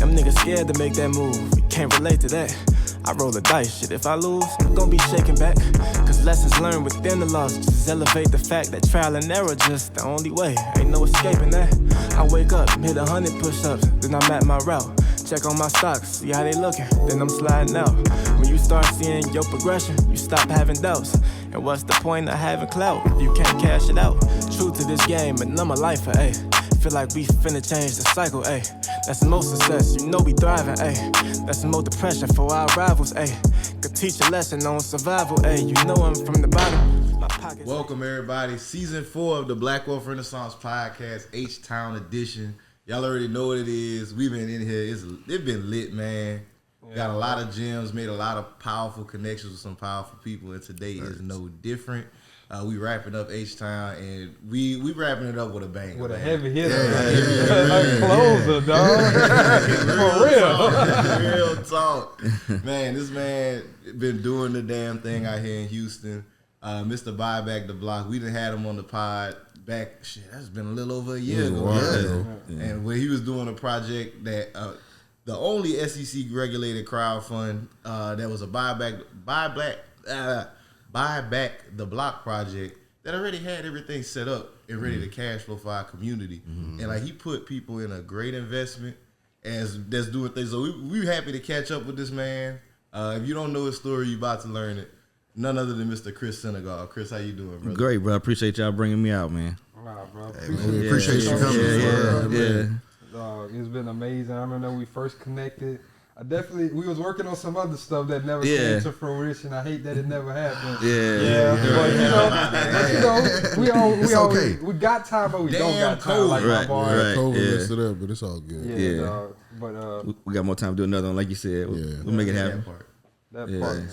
Them niggas scared to make that move, you can't relate to that. I roll the dice, shit, if I lose, I'm gon' be shaking back. Cause lessons learned within the loss just elevate the fact that trial and error just the only way, ain't no escaping that. I wake up, hit 100 push-ups, then I'm at my route. Check on my stocks, see how they looking, then I'm sliding out. When you start seeing your progression, you stop having doubts. And what's the point of having clout if you can't cash it out? True to this game, and I'm a lifer, ayy. Feel like we finna change the cycle, ayy. That's the most success, you know we thriving, ayy. That's the most depression for our rivals, ayy. Could teach a lesson on survival, ayy. You know I'm from the bottom. My pockets. Welcome everybody, season 4 of the Black Wolf Renaissance Podcast, H-Town edition. Y'all already know what it is. We've been in here. It's been lit, man. Got a lot of gems, made a lot of powerful connections with some powerful people, and today is no different. We wrapping up H-Town, and we wrapping it up with a bang. With a heavy hitter. Like closer, dog. For real talk. Man, this man been doing the damn thing out here in Houston. Mr. Buy Back the Block. We done had him on the pod back, that's been a little over a year ago. Yeah. And when he was doing a project that the only SEC regulated crowdfund that was a buy back the block project that already had everything set up and ready to cash flow for our community. And like he put people in a great investment that's doing things. So we happy to catch up with this man. If you don't know his story, you about to learn it. None other than Mr. Chris Senegal. Chris, how you doing, brother? Great, bro. I appreciate y'all bringing me out, man. Wow, bro. Hey, we appreciate you coming. Yeah. It's been amazing. I remember when we first connected. We was working on some other stuff that never came to fruition. I hate that it never happened. But we got time, but we don't got time. Like my bar. COVID messed it up, but it's all good. Dog. But we got more time to do another one, like you said. We'll make it happen. That part, man.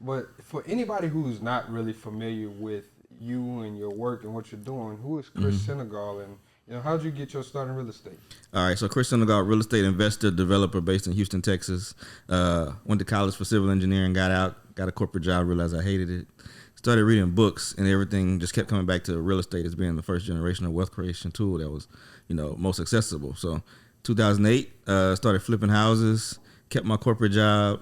But for anybody who's not really familiar with you and your work and what you're doing, who is Chris Senegal, and how'd you get your start in real estate? All right, so Chris Senegal, real estate investor, developer based in Houston, Texas. Went to college for civil engineering, got out, got a corporate job, realized I hated it. Started reading books, and everything just kept coming back to real estate as being the first generational wealth creation tool that was, most accessible. So 2008, started flipping houses, kept my corporate job.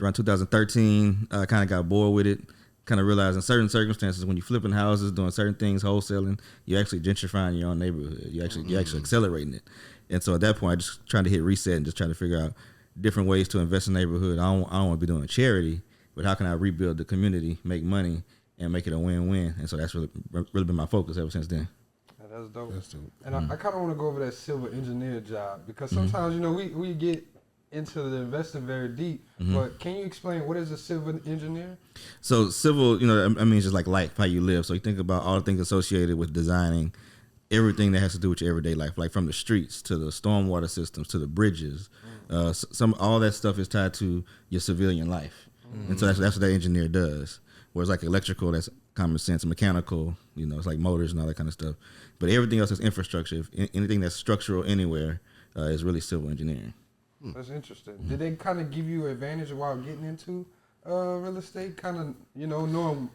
Around 2013, I kind of got bored with it. Kind of realized in certain circumstances, when you're flipping houses, doing certain things, wholesaling, you're actually gentrifying your own neighborhood. You're actually accelerating it. And so at that point, I just tried to hit reset and just try to figure out different ways to invest in the neighborhood. I don't want to be doing charity, but how can I rebuild the community, make money, and make it a win-win? And so that's really been my focus ever since then. That's dope. And I kind of want to go over that civil engineer job because sometimes, we get into the investing very deep, but can you explain what is a civil engineer? So civil, I mean, it's just like life, how you live. So you think about all the things associated with designing everything that has to do with your everyday life, like from the streets to the stormwater systems to the bridges. All that stuff is tied to your civilian life, and so that's what that engineer does. Whereas like electrical, that's common sense. Mechanical, it's like motors and all that kind of stuff. But everything else is infrastructure. Anything that's structural anywhere is really civil engineering. That's interesting. Did they kind of give you an advantage while getting into real estate? Kind of, knowing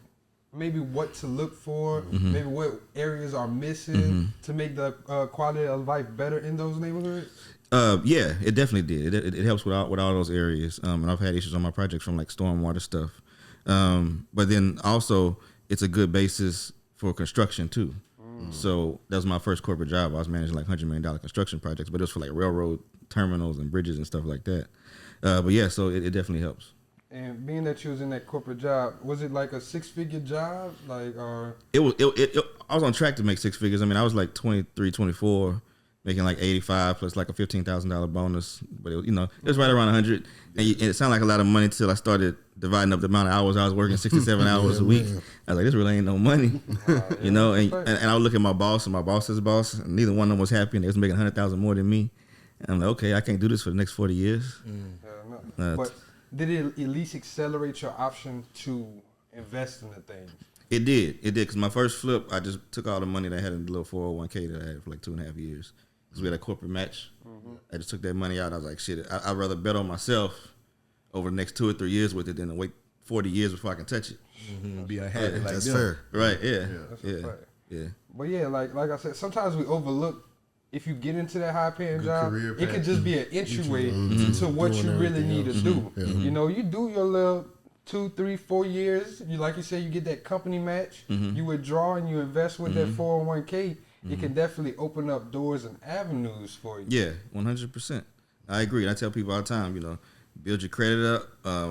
maybe what to look for, maybe what areas are missing to make the quality of life better in those neighborhoods? Yeah, it definitely did. It helps with all those areas. And I've had issues on my projects from like stormwater stuff. But then also, it's a good basis for construction too. So that was my first corporate job. I was managing like $100 million construction projects, but it was for like railroad terminals and bridges and stuff like that. But yeah, so it definitely helps. And being that you was in that corporate job, was it like a 6-figure job? I was on track to make 6 figures. I mean, I was like 23, 24, making like 85 plus like a $15,000 bonus. But it was right around 100. And it sounded like a lot of money till I started dividing up the amount of hours I was working, 67 hours a week. I was like, this really ain't no money, And I would look at my boss and my boss's boss, and neither one of them was happy, and they was making $100,000 more than me. And I'm like, okay, I can't do this for the next 40 years. But did it at least accelerate your option to invest in the things? It did, because my first flip, I just took all the money that I had in the little 401k that I had for like 2.5 years. Because we had a corporate match. I just took that money out. I was like, shit, I'd rather bet on myself over the next 2 or 3 years with it than to wait 40 years before I can touch it. Be unhappy like that's them. fair. Right, yeah. Yeah. But yeah, like I said, sometimes we overlook if you get into that high paying Good job, career it path. could just be an entryway Mm-hmm. to what you Doing really need to everything do. else. You know, you do your little 2, 3, 4 years. You like you said, you get that company match. You withdraw and you invest with that 401k. It can definitely open up doors and avenues for you. Yeah, 100%. I agree. I tell people all the time, you know, build your credit up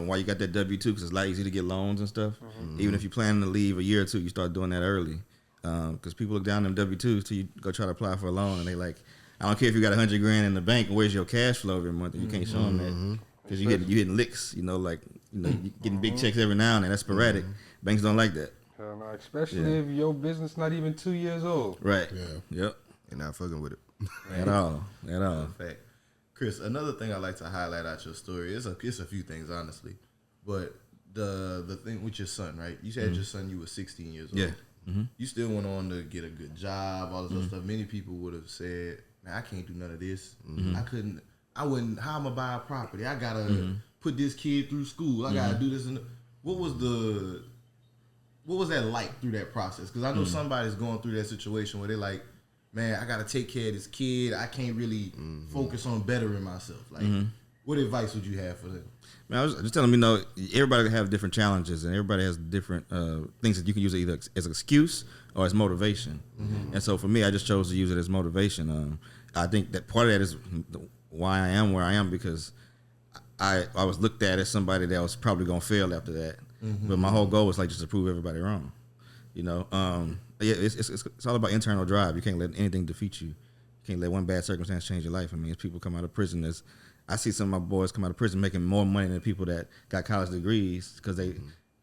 while you got that W-2 because it's a lot easier to get loans and stuff. Even if you're planning to leave a year or two, you start doing that early. Because people look down them W-2s till you go try to apply for a loan and they like, I don't care if you got $100 grand in the bank, where's your cash flow every month? And you can't show them that because you hitting licks, you know, like, you know, you getting big checks every now and then. That's sporadic. Banks don't like that. Hell no, especially if your business not even 2 years old. Right. Yeah. Yep. And not fucking with it. At all. Fact. Chris, another thing I like to highlight out your story is it's a few things, honestly, but the thing with your son, right? You said your son, you were 16 years old. Yeah. You still went on to get a good job, all this other stuff. Many people would have said, "Man, I can't do none of this. I wouldn't. How am I buy a property? I gotta put this kid through school. I gotta do this." And what was that like through that process? Because I know somebody's going through that situation where they're like, man, I gotta take care of this kid. I can't really focus on bettering myself. Like, what advice would you have for them? Man, I was just telling them, you know, everybody have different challenges and everybody has different things that you can use either as an excuse or as motivation. And so for me, I just chose to use it as motivation. I think that part of that is why I am where I am because I was looked at as somebody that was probably gonna fail after that. But my whole goal was like just to prove everybody wrong. You know, yeah, it's all about internal drive. You can't let anything defeat you. You can't let one bad circumstance change your life. I mean, as people come out of prison, I see some of my boys come out of prison making more money than people that got college degrees because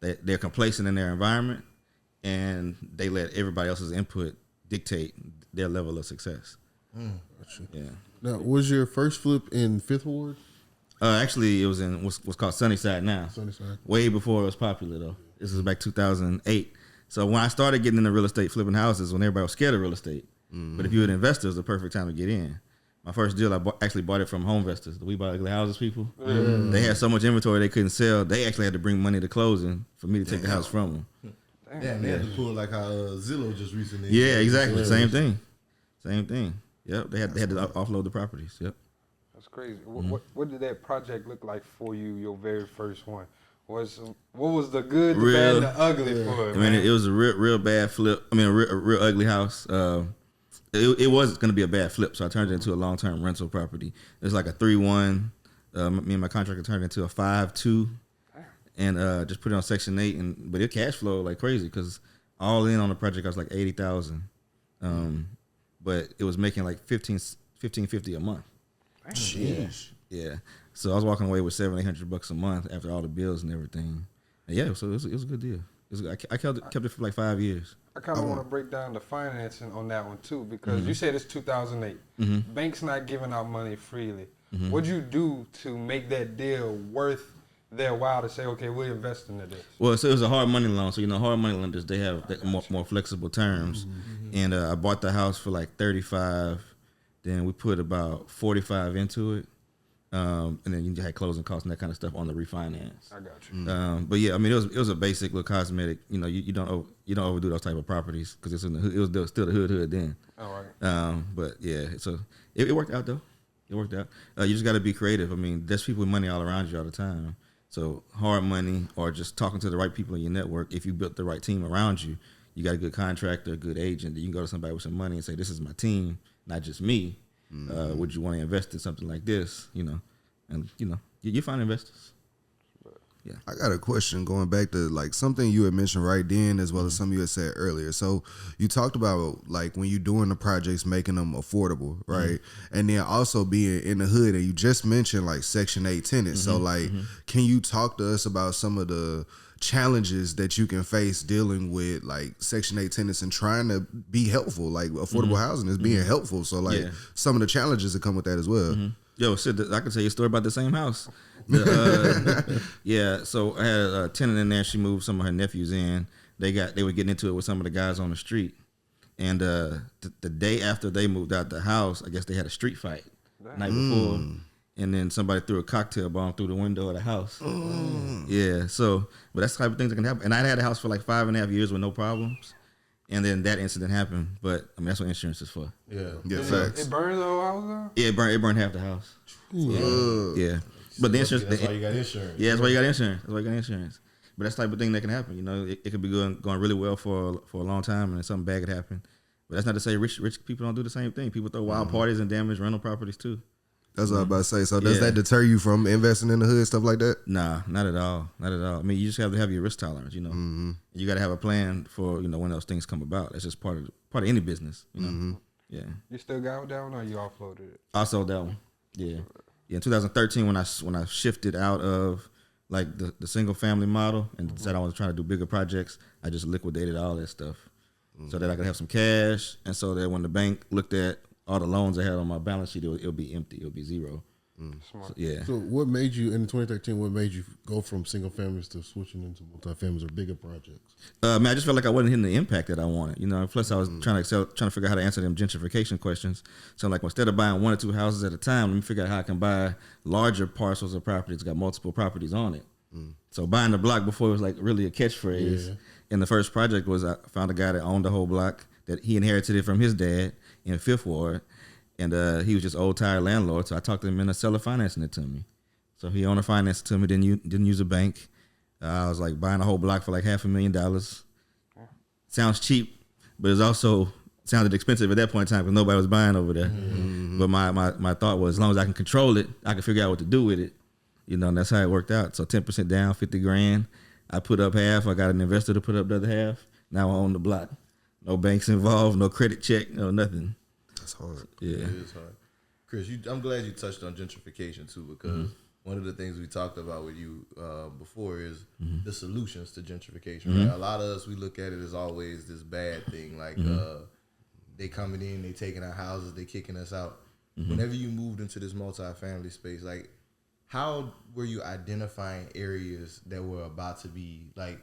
they're complacent in their environment and they let everybody else's input dictate their level of success. Yeah. Now, was your first flip in Fifth Ward? Actually, it was in what's called Sunnyside now. Sunnyside. Way before it was popular though. This was back 2008. So when I started getting into real estate, flipping houses, when everybody was scared of real estate. But if you're an investor, it's the perfect time to get in. My first deal, I actually bought it from Home Investors, the We Buy Ugly Houses people. They had so much inventory they couldn't sell. They actually had to bring money to closing for me to take the house from them. Damn, they had to pull like how Zillow just recently. Yeah, exactly. Same thing. Yep. They had to offload the properties. Yep. That's crazy. What did that project look like for you? Your very first one. What was the good, the bad, and the ugly for it? I mean, it was a real bad flip. I mean, a real ugly house. It was going to be a bad flip, so I turned it into a long-term rental property. It was like a 3-1. Me and my contractor turned it into a 5-2, and just put it on Section 8. But it cash flowed like crazy because all in on the project I was like $80,000, but it was making like $1550 a month. Sheesh. Yeah. So I was walking away with $700-800 a month after all the bills and everything. And yeah, so it was a good deal. I kept it for like 5 years. I kind of want to break down the financing on that one too, because you said it's 2008. Banks not giving out money freely. What'd you do to make that deal worth their while to say, okay, we're investing in this? Well, so it was a hard money loan. So hard money lenders, they have more flexible terms. And I bought the house for like $35. Then we put about $45 into it. And then you had closing costs and that kind of stuff on the refinance. I got you. But yeah, I mean, it was a basic little cosmetic. You know, you don't overdo those type of properties because it was still the hood then. All right. But yeah, so it worked out though. It worked out. You just got to be creative. I mean, there's people with money all around you all the time. So hard money or just talking to the right people in your network. If you built the right team around you, you got a good contractor, a good agent. You can go to somebody with some money and say, "This is my team, not just me." Would you want to invest in something like this? You know, and you find investors. Yeah. I got a question going back to like something you had mentioned right then, as well as something you had said earlier. So you talked about like when you're doing the projects, making them affordable, right? And then also being in the hood, and you just mentioned like Section 8 tenants. So like, can you talk to us about some of the challenges that you can face dealing with like Section 8 tenants and trying to be helpful? Like affordable housing is being helpful. So like some of the challenges that come with that as well. Yo, shit, I can tell you a story about the same house. Yeah, so I had a tenant in there. She moved some of her nephews in. They were getting into it with some of the guys on the street. And the day after they moved out the house, I guess they had a street fight the night before. And then somebody threw a cocktail bomb through the window of the house. Yeah, so, but that's the type of things that can happen. And I had a house for like 5.5 years with no problems. and then that incident happened. But I mean, that's what insurance is for. Yeah. Yeah, facts. It burned the whole house down? Yeah, it burned half the house. Yeah. But the insurance. That's why you got insurance. Yeah, that's why you got insurance. But that's the type of thing that can happen. You know, it could be going really well for a long time, and then something bad could happen. But that's not to say rich people don't do the same thing. People throw wild parties and damage rental properties too. That's what I was about to say. So does that deter you from investing in the hood, stuff like that? Nah, not at all. Not at all. I mean, you just have to have your risk tolerance. You know, you got to have a plan for when those things come about. That's just part of any business. You know, yeah. You still got that one, or you offloaded it? I sold that one. Yeah. In 2013, when I shifted out of like the single family model and decided I was trying to do bigger projects, I just liquidated all that stuff so that I could have some cash, and so that when the bank looked at all the loans I had on my balance sheet, it'll be empty. It'll be zero. Smart. So, yeah. So what made you in 2013? What made you go from single families to switching into multifamilies or bigger projects? Man, I just felt like I wasn't hitting the impact that I wanted. You know, plus I was trying to figure out how to answer them gentrification questions. So like instead of buying 1 or 2 houses at a time, let me figure out how I can buy larger parcels of property that's got multiple properties on it. So buying the block before was like really a catchphrase. Yeah. And the first project was I found a guy that owned the whole block, that he inherited it from his dad in 5th Ward. And he was just old tired landlord, so I talked to him into seller financing it to me. So he owner financed it to me, didn't use a bank. I was like buying a whole block for like $500,000. Sounds cheap, but it also sounded expensive at that point in time because nobody was buying over there. But my thought was, as long as I can control it, I can figure out what to do with it. You know, and that's how it worked out. So 10% down, $50,000. I put up half. I got an investor to put up the other half. Now I own the block. No banks involved, no credit check, no nothing. That's hard. Yeah. It is hard. Chris, I'm glad you touched on gentrification too, because one of the things we talked about with you before is the solutions to gentrification. Right? A lot of us, we look at it as always this bad thing, like they coming in, they taking our houses, they kicking us out. Whenever you moved into this multifamily space, like how were you identifying areas that were about to be like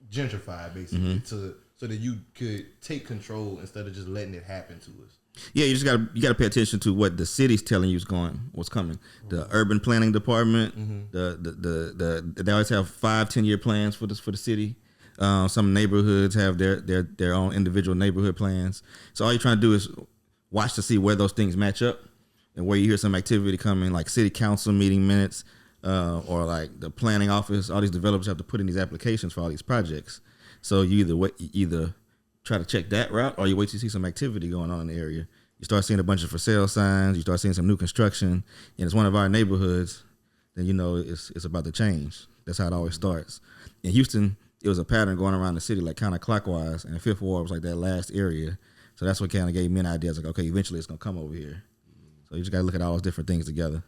gentrified, basically, so that you could take control instead of just letting it happen to us? Yeah, you gotta pay attention to what the city's telling you what's coming. The urban planning department, they always have 5-10 year plans for the city. Some neighborhoods have their own individual neighborhood plans. So all you're trying to do is watch to see where those things match up and where you hear some activity coming, like city council meeting minutes, or like the planning office. All these developers have to put in these applications for all these projects. So you either try to check that route, or you wait to see some activity going on in the area. You start seeing a bunch of for sale signs, you start seeing some new construction, and it's one of our neighborhoods, then you know it's about to change. That's how it always starts. In Houston, it was a pattern going around the city, like kind of clockwise, and the 5th Ward was like that last area. So that's what kind of gave me an idea. It's like, okay, eventually it's gonna come over here. So you just gotta look at all those different things together.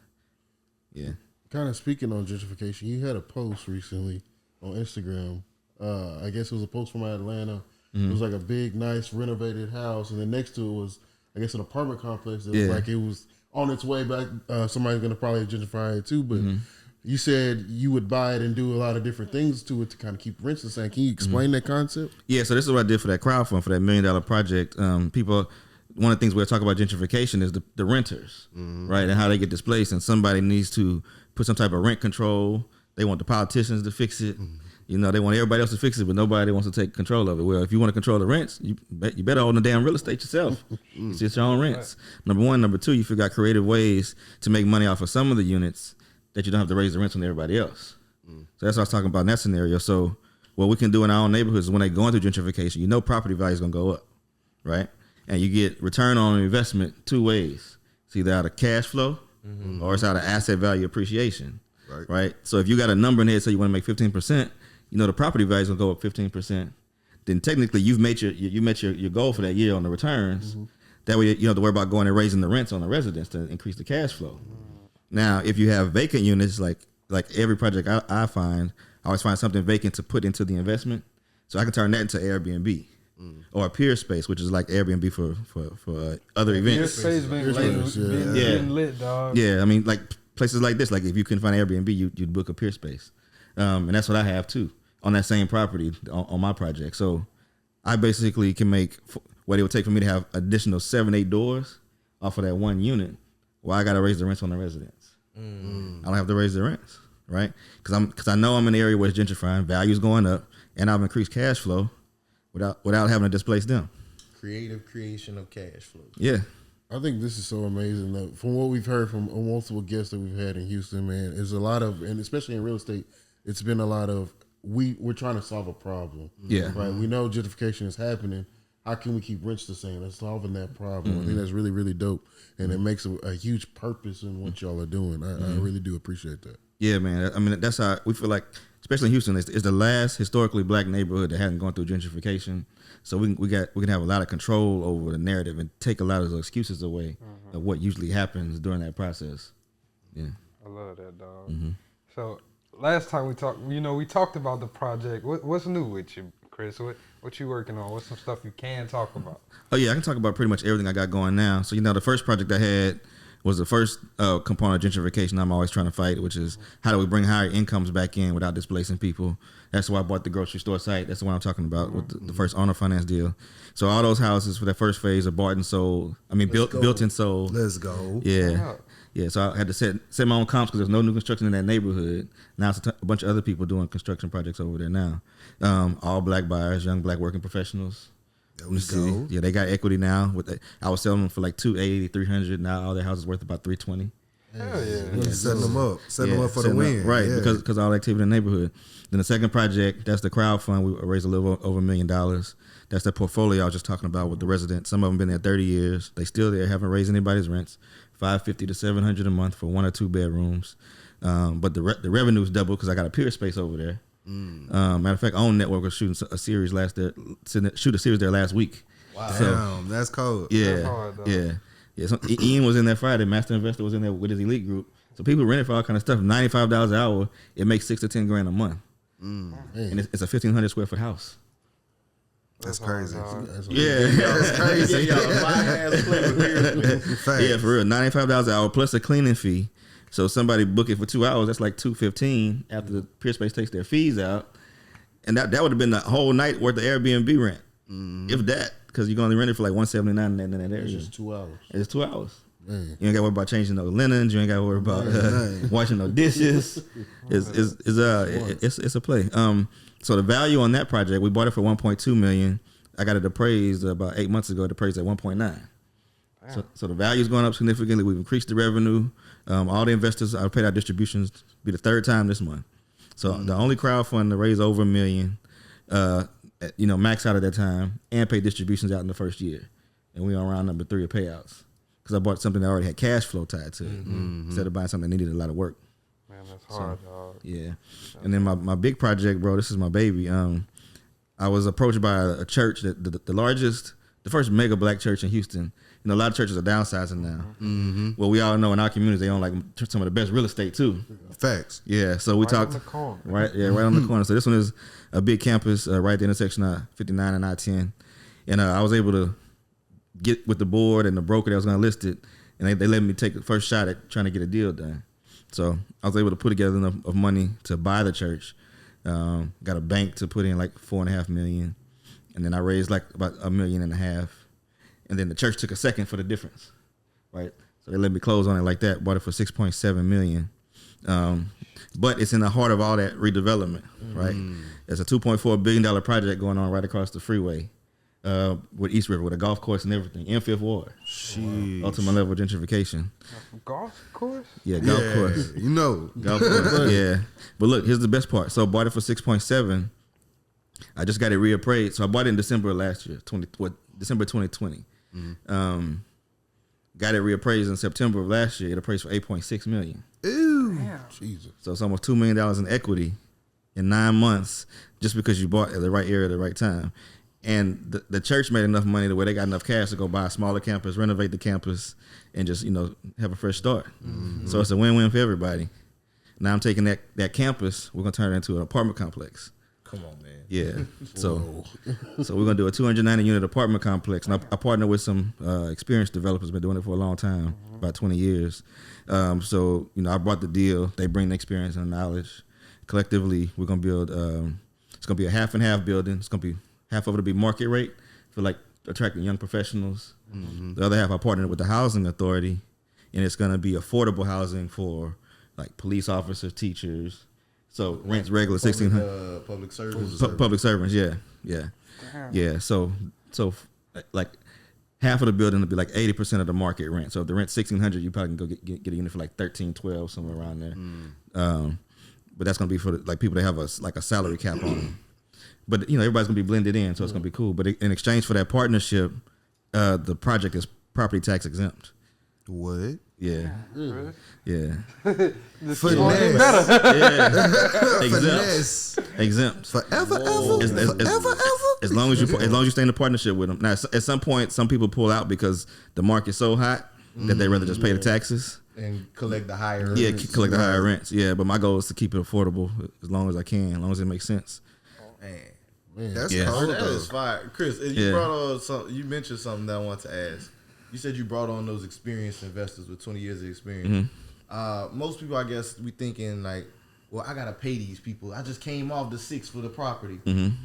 Yeah. Kind of speaking on gentrification, you had a post recently on Instagram. I guess it was a post from Atlanta. It was like a big, nice, renovated house, and then next to it was, I guess, an apartment complex. That was like it was on its way back. Somebody's gonna probably gentrify it too, but you said you would buy it and do a lot of different things to it to kind of keep rents the same. Can you explain that concept? Yeah, so this is what I did for that crowdfund, for that $1 million project. People, one of the things we'll talk about gentrification is the renters, right, and how they get displaced, and somebody needs to put some type of rent control. They want the politicians to fix it. You know, they want everybody else to fix it, but nobody wants to take control of it. Well, if you want to control the rents, you better own the damn real estate yourself. It's just your own rents. Number one. Number two, you figure out creative ways to make money off of some of the units that you don't have to raise the rents on everybody else. So that's what I was talking about in that scenario. So what we can do in our own neighborhoods is when they go into gentrification, you know property value is going to go up, right? And you get return on investment 2 ways. It's either out of cash flow or it's out of asset value appreciation, right? So if you got a number in here, say you want to make 15%, you know the property value is gonna go up 15%. Then technically you've met your goal for that year on the returns. That way you don't have to worry about going and raising the rents on the residents to increase the cash flow. Now, if you have vacant units, like every project I find, I always find something vacant to put into the investment, so I can turn that into Airbnb or a peer space, which is like Airbnb for other events. Your space being lit, dog. Yeah, I mean, like places like this, like if you couldn't find Airbnb, you'd book a peer space, and that's what I have too on that same property on my project. So I basically can make what it would take for me to have additional 7-8 doors off of that one unit. Well, I got to raise the rents on the residents. I don't have to raise the rents, right? Because I know I'm in an area where it's gentrifying, value's going up, and I've increased cash flow. without having to displace them. Creative creation of cash flow. Yeah. I think this is so amazing. That from what we've heard from multiple guests that we've had in Houston, man, is a lot of, and especially in real estate, it's been a lot of we're trying to solve a problem. Yeah. Right. We know gentrification is happening. How can we keep rents the same? That's solving that problem. I think that's really, really dope, and it makes a huge purpose in what y'all are doing. I really do appreciate that. Yeah, man. I mean, that's how we feel like, especially in Houston, it's the last historically black neighborhood that hasn't gone through gentrification. So we can have a lot of control over the narrative and take a lot of the excuses away of what usually happens during that process. Yeah. I love that, dog. So last time we talked, we talked about the project. What's new with you, Chris? What you working on? What's some stuff you can talk about? Oh yeah, I can talk about pretty much everything I got going now. So the first project I had was the first component of gentrification I'm always trying to fight, which is how do we bring higher incomes back in without displacing people. That's why I bought the grocery store site. That's the one I'm talking about with the first owner finance deal. So all those houses for that first phase are bought and sold. I mean, built and sold. Let's go. Yeah. Yeah, so I had to set my own comps because there's no new construction in that neighborhood. Now it's a bunch of other people doing construction projects over there now. All black buyers, young black working professionals. There we go. Yeah, they got equity now. I was selling them for like $280, $300. Now all their houses worth about $320. Hell yeah. Setting them up. Setting them up for the win. Right, Yeah. because all the activity in the neighborhood. Then the second project, that's the crowdfund. We raised a little over $1 million. That's the portfolio I was just talking about with the residents. Some of them been there 30 years. They still there, haven't raised anybody's rents. $550 to $700 a month for 1 or 2 bedrooms. But the revenue's doubled because I got a peer space over there. Matter of fact, Own Network was shooting a series there last week. Wow. Damn, that's cold. Yeah, That's hard, though. yeah. So Ian was in there Friday. Master Investor was in there with his elite group. So people rented for all kind of stuff. $95 an hour. It makes $6 to $10 grand a month, and it's a 1,500 square foot house. That's crazy. Yeah, That's crazy. Y'all a fine-ass place. Facts. yeah, for real. $95 an hour plus a cleaning fee. So somebody book it for 2 hours. That's like $215 after the peer space takes their fees out, and that would have been the whole night worth of Airbnb rent, if that, because you're only rent it for like $179 in that area. It's just 2 hours. It's 2 hours. Man. You ain't got to worry about changing no linens. You ain't got to worry about washing no dishes. It's a play. So the value on that project, we bought it for $1.2 million. I got it appraised about 8 months ago. It appraised at 1.9. So the value's going up significantly. We've increased the revenue. All the investors, I paid our distributions. Be the third time this month. So the only crowdfund to raise over $1 million, max out at that time, and pay distributions out in the first year, and we on round number 3 of payouts. Because I bought something that already had cash flow tied to it instead of buying something that needed a lot of work. Man, that's hard, dog. Yeah. And then my big project, bro, this is my baby. I was approached by a church, the first mega black church in Houston. A lot of churches are downsizing now. Well, we all know in our communities, they own like some of the best real estate too. Facts. Yeah. So we talked. On the corner. Right. Yeah. Right on the corner. So this one is a big campus right at the intersection of 59 and I-10. And I was able to get with the board and the broker that was going to list it, and they let me take the first shot at trying to get a deal done. So I was able to put together enough of money to buy the church. Got a bank to put in like $4.5 million, and then I raised like about $1.5 million, and then the church took a second for the difference, right? So they let me close on it like that. Bought it for $6.7 million, but it's in the heart of all that redevelopment, right? There's a $2.4 billion project going on right across the freeway. With East River, with a golf course and everything, in Fifth Ward. Ultimate level of gentrification. Golf course? Yeah, golf course. Golf course. Yeah. But look, here's the best part. So I bought it for 6.7. I just got it reappraised. So I bought it in December of last year, December 2020. Got it reappraised in September of last year. It appraised for $8.6 million. Ooh. Damn. Jesus. So it's almost $2 million in equity in 9 months just because you bought at the right area at the right time. And the church made enough money to where they got enough cash to go buy a smaller campus, renovate the campus, and just, have a fresh start. So it's a win-win for everybody. Now I'm taking that campus, we're going to turn it into an apartment complex. Come on, man. Yeah. So we're going to do a 290-unit apartment complex. And I partner with some experienced developers, been doing it for a long time, about 20 years. So, I brought the deal. They bring the experience and the knowledge. Collectively, we're going to build, it's going to be a half and half building. It's going to be half of it to be market rate for like attracting young professionals. The other half I partnered with the housing authority, and it's going to be affordable housing for like police officers, teachers, So rent's regular $1,600. Public service. Public servants, yeah. So like half of the building would be like 80% of the market rent. So if the rent's $1,600, you probably can go get a unit for like $13, $12, somewhere around there. But that's gonna be for like people that have a salary cap on them. But everybody's gonna be blended in, so it's gonna be cool. But in exchange for that partnership, the project is property tax exempt. What? Yeah. Really? Yeah. Finesse. Exempt. Exempt. Forever, As long as you stay in a partnership with them. Now, at some point, some people pull out because the market's so hot that they rather just pay the taxes. And collect the higher Yeah, rents. collect the higher rents. Yeah, but my goal is to keep it affordable as long as I can, as long as it makes sense. Man. That's Yeah. cold That though. is fire. Chris, you Yeah. brought on something. You mentioned something that I want to ask. You said you brought on those experienced investors with 20 years of experience. Most people, I guess, we thinking like, well, I gotta pay these people. I just came off the 6 for the property.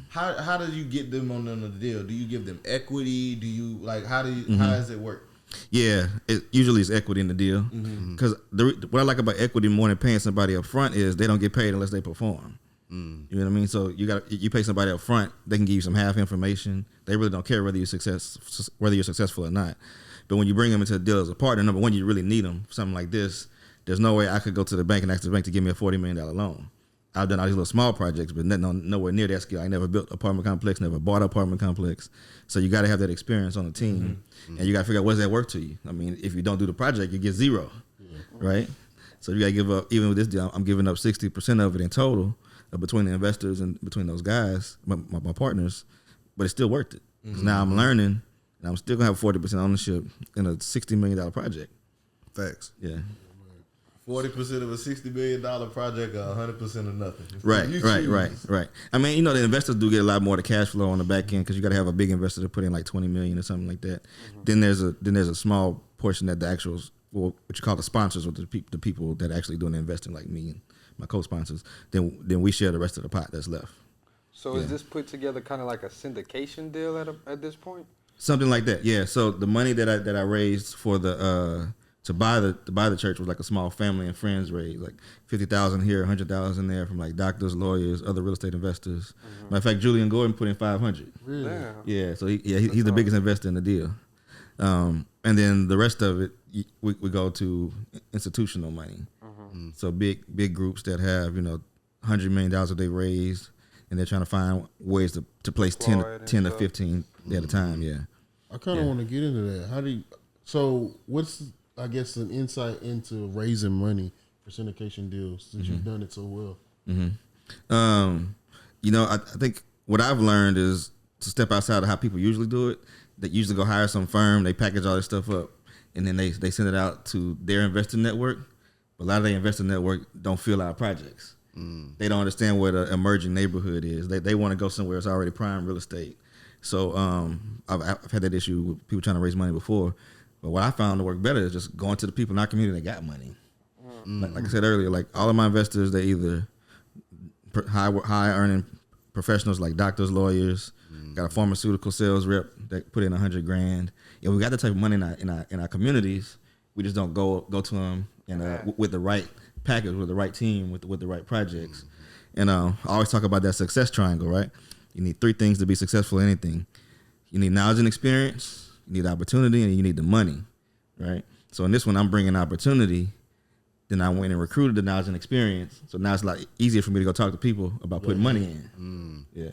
How do you get them on the deal? Do you give them equity? Do you how does it work? Yeah, it usually is equity in the deal. Because what I like about equity more than paying somebody up front is they don't get paid unless they perform. You know what I mean? So you pay somebody up front, they can give you some half information. They really don't care whether you're successful or not. But when you bring them into the deal as a partner, number one, you really need them for something like this. There's no way I could go to the bank and ask the bank to give me a $40 million loan. I've done all these little small projects, but nowhere near that scale. I never built an apartment complex, never bought an apartment complex. So you got to have that experience on the team, and you got to figure out what's that worth to you. I mean, if you don't do the project, you get zero, right? So you got to give up. Even with this deal, I'm giving up 60% of it in total between the investors and between those guys, my partners. But it's still worth it because now I'm learning, and I'm still gonna have 40% ownership in a $60 million project. Facts. Yeah. 40% of a $60 million project, or 100% of nothing. Right. You choose. I mean, the investors do get a lot more of the cash flow on the back end because you got to have a big investor to put in like $20 million or something like that. Then there's a small portion that the actuals, what you call the sponsors, or the people that actually doing the investing, like me and my co-sponsors. Then we share the rest of the pot that's left. So is this put together kind of like a syndication deal at this point? Something like that, yeah. So the money that I raised for the to buy the church was like a small family and friends raise, like $50,000 here, $100,000 there from like doctors, lawyers, other real estate investors. Matter of fact, Julian Gordon put in $500. Really? Yeah, so he's the biggest investor in the deal. And then the rest of it, we go to institutional money. So big groups that have $100 million that they raised, and they're trying to find ways to place 10 to 15 at a time. Yeah. I kind of want to get into that. So what's, I guess, an insight into raising money for syndication deals since you've done it so well? I think what I've learned is to step outside of how people usually do it. They usually go hire some firm, they package all this stuff up, and then they send it out to their investor network. But a lot of their investor network don't fill out projects. They don't understand what an emerging neighborhood is. They want to go somewhere that's already prime real estate. So I've had that issue with people trying to raise money before. But what I found to work better is just going to the people in our community that got money. Like I said earlier, like all of my investors, they either high earning professionals like doctors, lawyers, got a pharmaceutical sales rep that put in $100,000. And we got the type of money in our communities. We just don't go to them and with the right package, with the right team, with the right projects. And I always talk about that success triangle, right? You need 3 things to be successful in anything. You need knowledge and experience, you need opportunity, and you need the money, right? So in this one, I'm bringing opportunity. Then I went and recruited the knowledge and experience. So now it's a lot easier for me to go talk to people about putting money in. Yeah.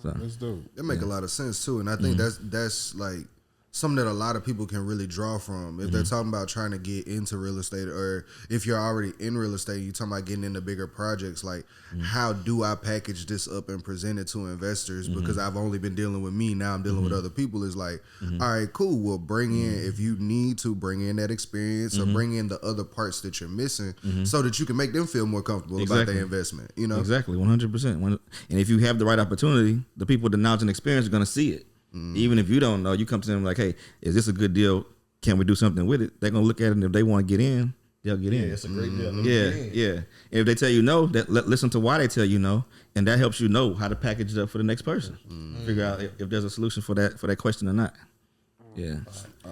So That's dope. That make a lot of sense too, and I think that's like something that a lot of people can really draw from if they're talking about trying to get into real estate, or if you're already in real estate, you're talking about getting into bigger projects. Like, how do I package this up and present it to investors? Because I've only been dealing with me, now I'm dealing with other people. It's like, all right, cool. Well, bring in, if you need to, bring in that experience or bring in the other parts that you're missing, so that you can make them feel more comfortable about their investment. Exactly, 100%. And if you have the right opportunity, the people with the knowledge and experience are going to see it. Even if you don't know, you come to them like, hey, is this a good deal? Can we do something with it? They're going to look at it, and if they want to get in, they'll get in. Yeah, it's a great deal. Yeah. And if they tell you no, listen to why they tell you no, and that helps you know how to package it up for the next person. Figure out if there's a solution for that question or not. Yeah.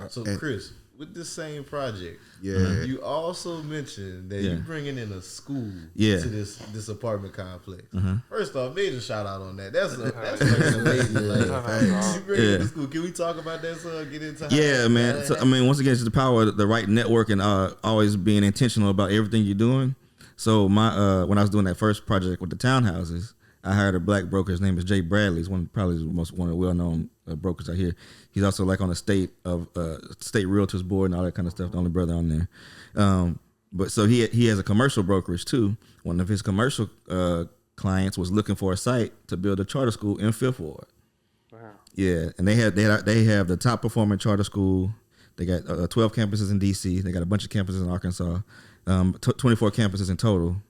So, Chris, with this same project, Yeah. you also mentioned that Yeah. you're bringing in a school Yeah. to this apartment complex. Uh-huh. First off, major shout out on that. That's amazing. Like, you bring in a school. Can we talk about that? So get into how Yeah, man. So, I mean, once again, it's the power of the right network and always being intentional about everything you're doing. So my when I was doing that first project with the townhouses, I hired a black broker. His name is Jay Bradley. He's one of the well-known brokers out here. He's also like on the state realtors board and all that kind of stuff. The only brother on there. But so he has a commercial brokerage too. One of his commercial clients was looking for a site to build a charter school in Fifth Ward. Wow. Yeah, and they have the top performing charter school. They got 12 campuses in DC. They got a bunch of campuses in Arkansas. 24 campuses in total.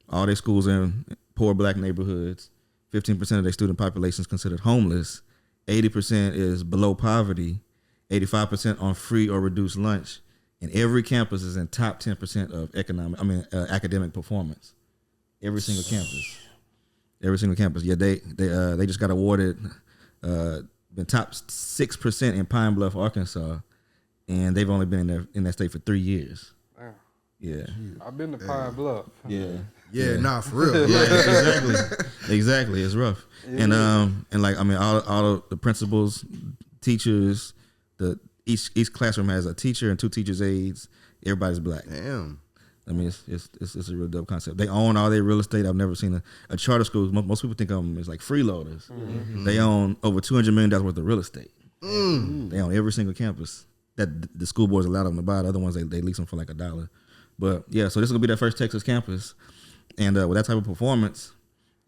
All their schools are in poor black neighborhoods. 15% of their student population is considered homeless. 80% is below poverty. 85% on free or reduced lunch. And every campus is in top 10% of academic performance. Every single campus. Every single campus. Yeah, they just got awarded the top 6% in Pine Bluff, Arkansas, and they've only been in that state for 3 years. Wow. Yeah. I've been to Pine Bluff. Yeah. Nah, for real. Yeah, exactly. It's rough. And like, I mean, all of the principals, teachers, each classroom has a teacher and 2 teachers' aides. Everybody's black. Damn. I mean, it's a real dope concept. They own all their real estate. I've never seen a charter school. Most people think of them as like freeloaders. Mm-hmm. They own over $200 million worth of real estate. Mm. They own every single campus that the school boards allow them to buy. The other ones, they lease them for like $1. But yeah, so this is gonna be their first Texas campus, and with that type of performance,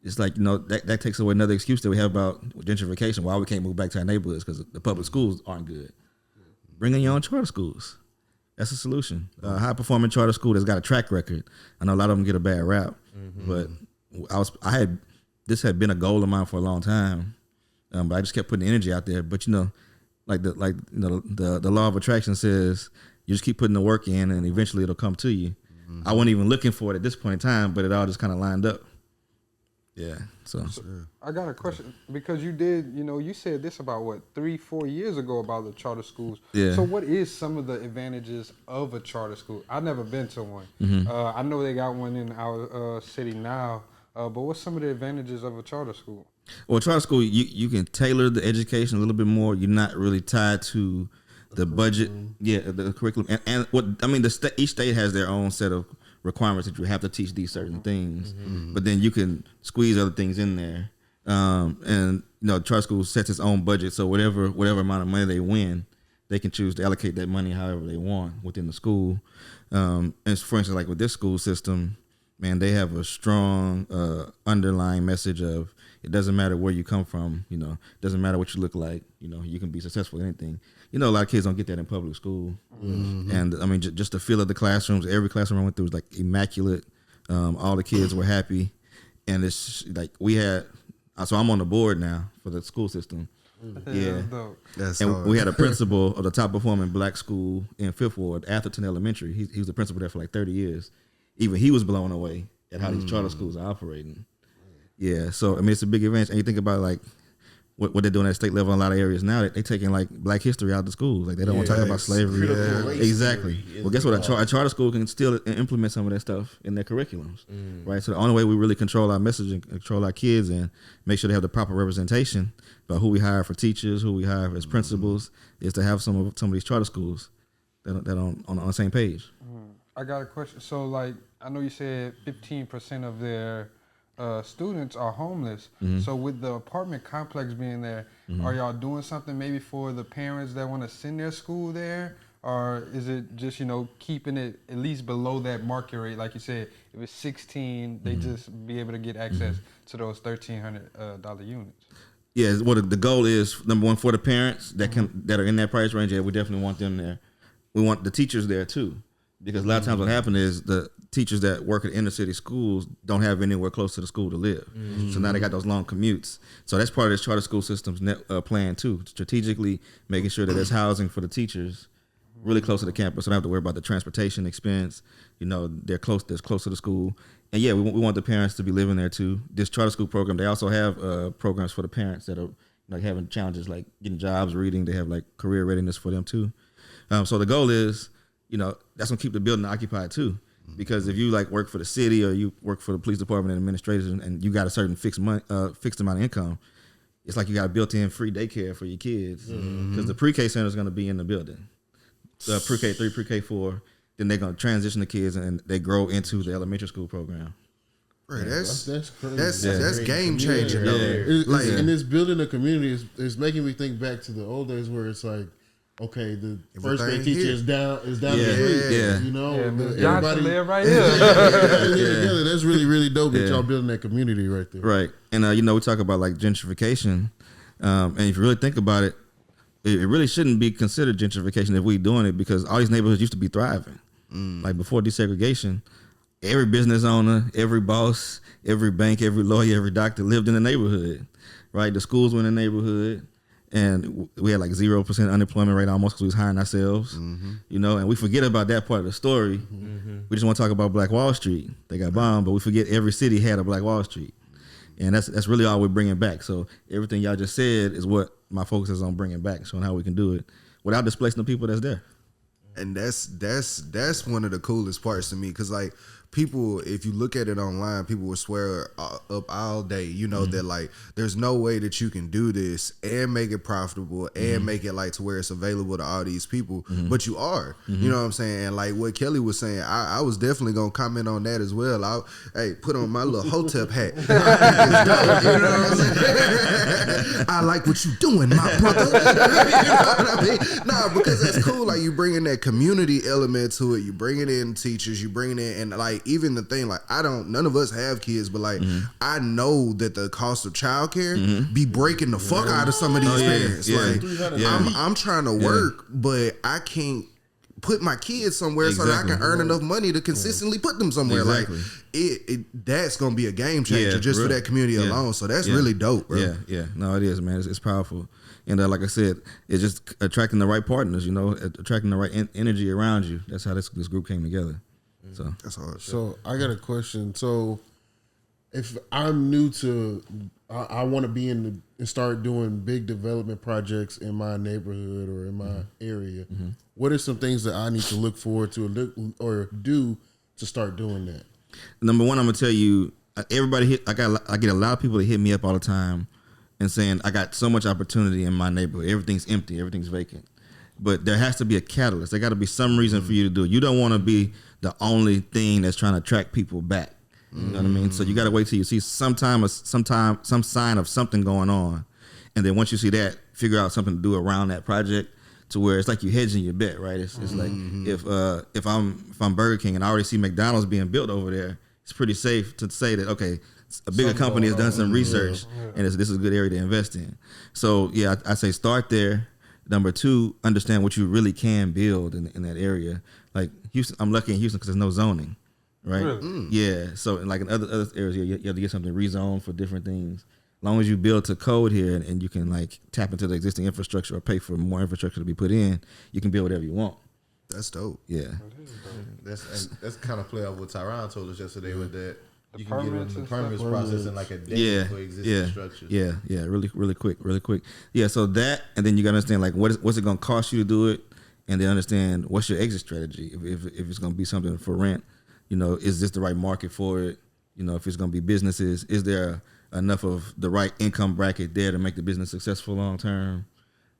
it's like, you know, that takes away another excuse that we have about gentrification. Why we can't move back to our neighborhoods, because the public schools aren't good. Bring in your own charter schools. That's a solution. High performing charter school that's got a track record. I know a lot of them get a bad rap, but this had been a goal of mine for a long time, but I just kept putting the energy out there. But you know, the law of attraction says you just keep putting the work in, and eventually it'll come to you. I wasn't even looking for it at this point in time, but it all just kind of lined up. Yeah. So I got a question, because you said this about 3-4 years ago about the charter schools. Yeah. So what is some of the advantages of a charter school? I've never been to one. I know they got one in our city now, but what's some of the advantages of a charter school? Well, charter school, you can tailor the education a little bit more. You're not really tied to the budget, the curriculum, and what I mean. Each state has their own set of requirements that you have to teach these certain things, but then you can squeeze other things in there. And you know, charter school sets its own budget, so whatever amount of money they win, they can choose to allocate that money however they want within the school. And for instance, like with this school system, man, they have a strong underlying message of it doesn't matter where you come from, you know, it doesn't matter what you look like, you know, you can be successful in anything. You know, a lot of kids don't get that in public school. And I mean, just the feel of the classrooms, every classroom I went through was like immaculate. All the kids were happy. And it's like so I'm on the board now for the school system. Yeah. That's and hard. we had a principal of the top performing black school in Fifth Ward, Atherton Elementary. He was the principal there for like 30 years. Even he was blown away at how these charter schools are operating. Yeah, so I mean, it's a big advantage. And you think about like what they're doing at state level in a lot of areas now. They taking like Black history out of the schools. Like they don't want to talk about slavery. Exactly. Well, guess what? A charter school can still implement some of that stuff in their curriculums, right? So the only way we really control our message and control our kids and make sure they have the proper representation about who we hire for teachers, who we hire as principals, is to have some of these charter schools that are on the same page. I got a question. So, like, I know you said 15% of their students are homeless. So with the apartment complex being there, are y'all doing something maybe for the parents that want to send their school there? Or is it just, keeping it at least below that market rate? Like you said, if it's 16, they just be able to get access to those $1,300 units. Yeah, the goal is, number one, for the parents that are in that price range, we definitely want them there. We want the teachers there too. Because a lot of times what happens is the teachers that work at inner city schools don't have anywhere close to the school to live. So now they got those long commutes. So that's part of this charter school system's plan too, strategically making sure that there's housing for the teachers really close to the campus. So they don't have to worry about the transportation expense. They're close to the school. And yeah, we want the parents to be living there too. This charter school program, they also have programs for the parents that are like having challenges like getting jobs, reading. They have like career readiness for them too. So the goal is, that's gonna keep the building occupied too. Because if you like work for the city or you work for the police department and administration and you got a certain fixed amount of income, it's like you got a built-in free daycare for your kids. Because the pre-K center is going to be in the building. The pre-K 3, pre-K 4, then they're going to transition the kids and they grow into the elementary school program. Right, that's crazy. That's game changing though. And this building a community is making me think back to the old days where it's like, okay, the first grade teacher is down the street. You know, everybody live right here. Together. That's really dope that y'all building that community right there. Right, and we talk about like gentrification, and if you really think about it, it really shouldn't be considered gentrification if we doing it because all these neighborhoods used to be thriving. Like before desegregation, every business owner, every boss, every bank, every lawyer, every doctor lived in the neighborhood. Right, the schools were in the neighborhood. And we had like 0% unemployment rate almost because we was hiring ourselves, and we forget about that part of the story. We just want to talk about Black Wall Street. They got bombed, but we forget every city had a Black Wall Street. And that's really all we're bringing back. So everything y'all just said is what my focus is on bringing back, showing how we can do it without displacing the people that's there. And that's one of the coolest parts to me because like people, if you look at it online, people will swear up all day, that like there's no way that you can do this and make it profitable and make it like to where it's available to all these people, but you are, you know what I'm saying? And like what Kelly was saying, I was definitely gonna comment on that as well. Hey, put on my little Hotep hat. You know what I'm saying? I like what you doing, my brother. You know what I mean? Nah, because that's cool. Like you bringing that community element to it. You bringing in teachers. You bringing in and like even the thing like none of us have kids, but like I know that the cost of childcare be breaking the fuck out of some of these parents. Like I'm trying to work, but I can't put my kids somewhere so that I can earn enough money to consistently put them somewhere. Like that's gonna be a game changer just for that community alone. So that's really dope, bro. Yeah. No, it is, man. It's powerful. And like I said, it's just attracting the right partners, attracting the right energy around you. That's how this group came together. So that's hard. So I got a question. So if I'm new to, I want to be and start doing big development projects in my neighborhood or in my area. What are some things that I need to look forward to or do to start doing that? Number one, I'm gonna tell you, I get a lot of people that hit me up all the time and saying I got so much opportunity in my neighborhood. Everything's empty, everything's vacant. But there has to be a catalyst. There got to be some reason for you to do it. You don't want to be the only thing that's trying to attract people back. You know what I mean? So you got to wait till you see some sign of something going on, and then once you see that, figure out something to do around that project to where it's like you hedging your bet, right? It's like if I'm Burger King and I already see McDonald's being built over there, it's pretty safe to say that okay, a bigger company has done some research and this is a good area to invest in. So yeah, I say start there. Number two, understand what you really can build in that area. Like Houston, I'm lucky in Houston because there's no zoning, right? Really? Yeah. So like in other areas, you have to get something rezoned for different things. As long as you build to code here and you can like tap into the existing infrastructure or pay for more infrastructure to be put in, you can build whatever you want. That's dope. Yeah. That's kind of play off what Tyron told us yesterday with that. You can get in the permits process in like a day for existing structures. Yeah. Really quick. Yeah. So that, and then you got to understand like what's it going to cost you to do it, and then understand what's your exit strategy. If it's going to be something for rent, is this the right market for it? If it's going to be businesses, is there enough of the right income bracket there to make the business successful long term?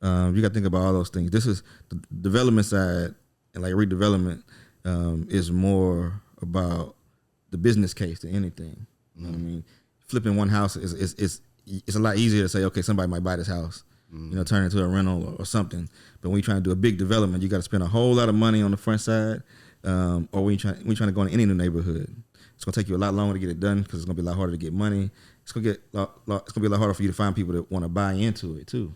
You got to think about all those things. This is the development side, and like redevelopment is more about the business case than anything. You know what I mean? Flipping one house is a lot easier to say, okay, somebody might buy this house, turn it into a rental or something. But when you're trying to do a big development, you got to spend a whole lot of money on the front side. Or when you're trying to go into any new neighborhood, it's gonna take you a lot longer to get it done because it's gonna be a lot harder to get money. It's gonna be a lot harder for you to find people that want to buy into it too.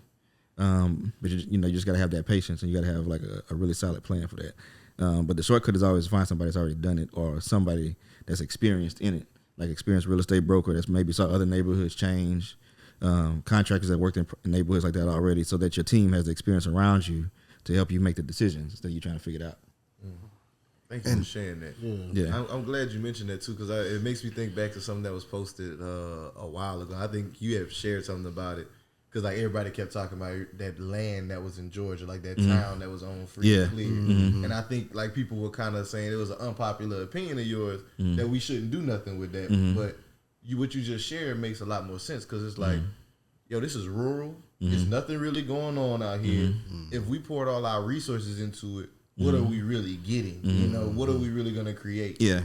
But you just gotta have that patience and you gotta have like a really solid plan for that. But the shortcut is always find somebody that's already done it or somebody that's experienced in it, like experienced real estate broker that's maybe saw other neighborhoods change, contractors that worked in neighborhoods like that already, so that your team has the experience around you to help you make the decisions that you're trying to figure it out. Thank you for sharing that. Yeah. I'm glad you mentioned that too because it makes me think back to something that was posted a while ago. I think you have shared something about it Because like everybody kept talking about that land that was in Georgia, like that town that was on free and clear. And I think like people were kind of saying it was an unpopular opinion of yours that we shouldn't do nothing with that. But what you just shared makes a lot more sense because it's like, yo, this is rural. There's nothing really going on out here. If we poured all our resources into it, what are we really getting? You know, what are we really going to create? Yeah.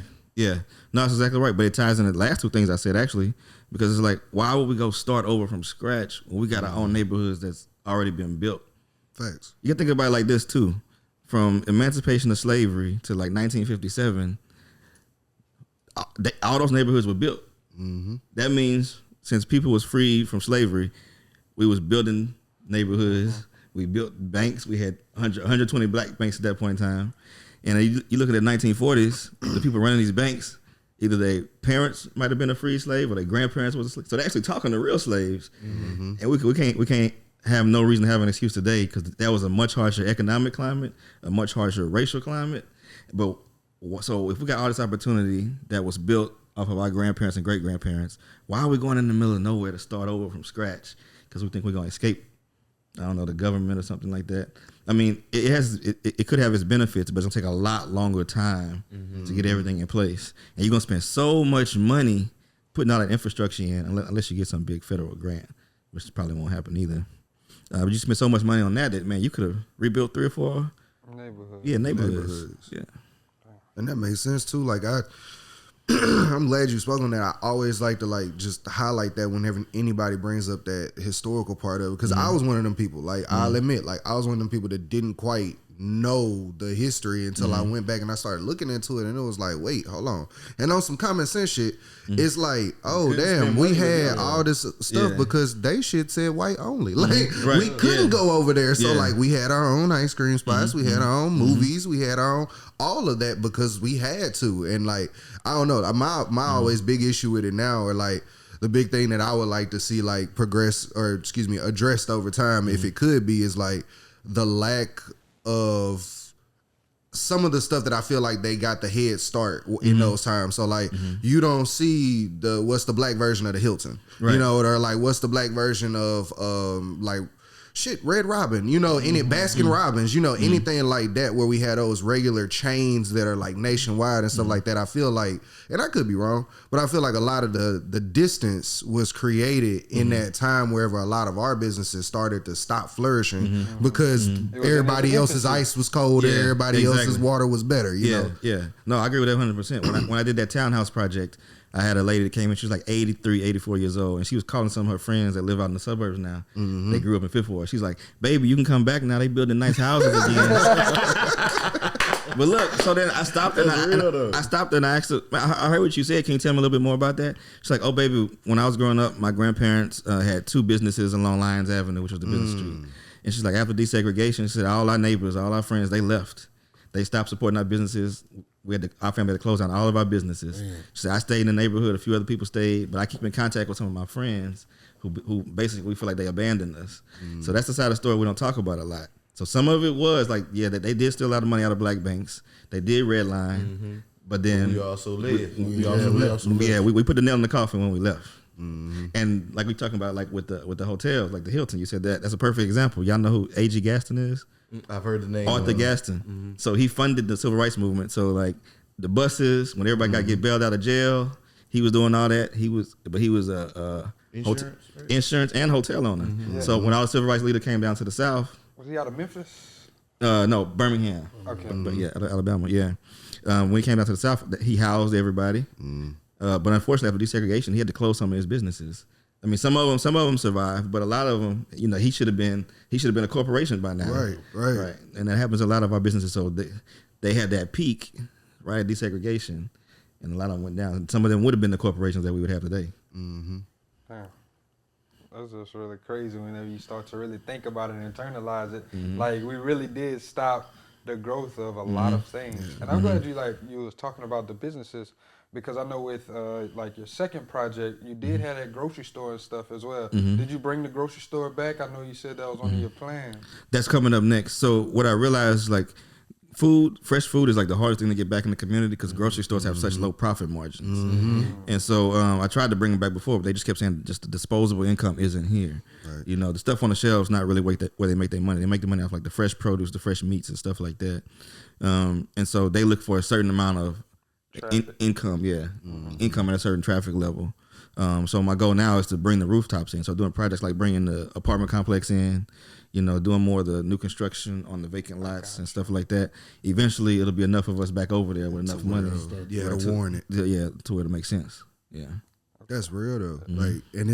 No, that's exactly right. But it ties in the last two things I said, actually, because it's like, why would we go start over from scratch when we got our own neighborhoods that's already been built? Facts. You can think about it like this, too. From emancipation of slavery to like 1957, all those neighborhoods were built. That means since people was freed from slavery, we was building neighborhoods. We built banks. We had 120 black banks at that point in time. And you look at the 1940s, the people running these banks, either their parents might have been a free slave or their grandparents was a slave. So they're actually talking to real slaves. And we can't have no reason to have an excuse today because that was a much harsher economic climate, a much harsher racial climate. But so if we got all this opportunity that was built off of our grandparents and great grandparents, why are we going in the middle of nowhere to start over from scratch? Because we think we're going to escape, I don't know, the government or something like that. I mean, it could have its benefits, but it's going to take a lot longer time to get everything in place. And you're going to spend so much money putting all that infrastructure in unless you get some big federal grant, which probably won't happen either. But you spend so much money on that, man, you could have rebuilt 3 or 4 neighborhoods. Yeah, neighborhoods. Yeah. And that makes sense too. Like I'm glad you spoke on that. I always like to just highlight that whenever anybody brings up that historical part of it, because I was one of them people. Like I'll admit, like I was one of them people that didn't quite know the history until I went back and I started looking into it, and it was like, wait, hold on. And on some common sense shit, it's like, oh damn, we had all this stuff because they shit said white only. Like we couldn't go over there, so like we had our own ice cream spots, we had our own movies, we had our own all of that because we had to. And like I don't know, my always big issue with it now, or like the big thing that I would like to see like progress, or excuse me, addressed over time, if it could be, is like the lack of some of the stuff that I feel like they got the head start in those times. So like you don't see what's the black version of the Hilton, you know, or like what's the black version of like shit, Red Robin, you know, any Baskin Robbins, you know, anything like that where we had those regular chains that are like nationwide and stuff like that. I feel like, and I could be wrong, but I feel like a lot of the distance was created in that time wherever a lot of our businesses started to stop flourishing because everybody else's ice was colder, everybody else's water was better, you know? Yeah. No, I agree with that 100%. When I did that townhouse project, I had a lady that came in, she was like 83, 84 years old, and she was calling some of her friends that live out in the suburbs now. They grew up in Fifth Ward. She's like, baby, you can come back now. They building nice houses again. But look, so then I stopped and I asked her, I heard what you said. Can you tell me a little bit more about that? She's like, oh, baby, when I was growing up, my grandparents had 2 businesses along Lyons Avenue, which was the business street. And she's like, after desegregation, she said, all our neighbors, all our friends, they left. They stopped supporting our businesses. Our family had to close down all of our businesses. She said, I stayed in the neighborhood. A few other people stayed, but I keep in contact with some of my friends who basically feel like they abandoned us. So that's the side of the story we don't talk about a lot. So some of it was like, that they did steal a lot of money out of black banks. They did redline, but then we also lived. We put the nail in the coffin when we left. And like we talking about, like with the hotels, like the Hilton, you said that's a perfect example. Y'all know who A.G. Gaston is? I've heard the name. Arthur Gaston. So he funded the civil rights movement. So like the buses, when everybody got to get bailed out of jail, he was doing all that. He was insurance and hotel owner. So when all the civil rights leaders came down to the South, was he out of Memphis? No, Birmingham. Okay, but yeah, Alabama. Yeah, when he came down to the South, he housed everybody. But unfortunately, after desegregation, he had to close some of his businesses. I mean, some of them survived, but a lot of them, you know, he should have been a corporation by now. Right. And that happens to a lot of our businesses. So they had that peak, right, desegregation, and a lot of them went down. Some of them would have been the corporations that we would have today. Damn. That's just really crazy whenever you start to really think about it and internalize it. Like, we really did stop the growth of a lot of things. And I'm glad you was talking about the businesses, because I know with like your second project, you did have that grocery store and stuff as well. Did you bring the grocery store back? I know you said that was one of your plans. That's coming up next. So what I realized, like, fresh food is like the hardest thing to get back in the community because grocery stores have such low profit margins. And so I tried to bring them back before, but they just kept saying just the disposable income isn't here. Right. You know, the stuff on the shelves not really where they make their money. They make the money off like the fresh produce, the fresh meats and stuff like that. And so they look for a certain amount of income, income at a certain traffic level. So my goal now is to bring the rooftops in. So doing projects like bringing the apartment complex in, you know, doing more of the new construction on the vacant lots and stuff like that. Eventually, it'll be enough of us back over there with enough money. To warrant it. To where it makes sense. Yeah. That's real though. Like, and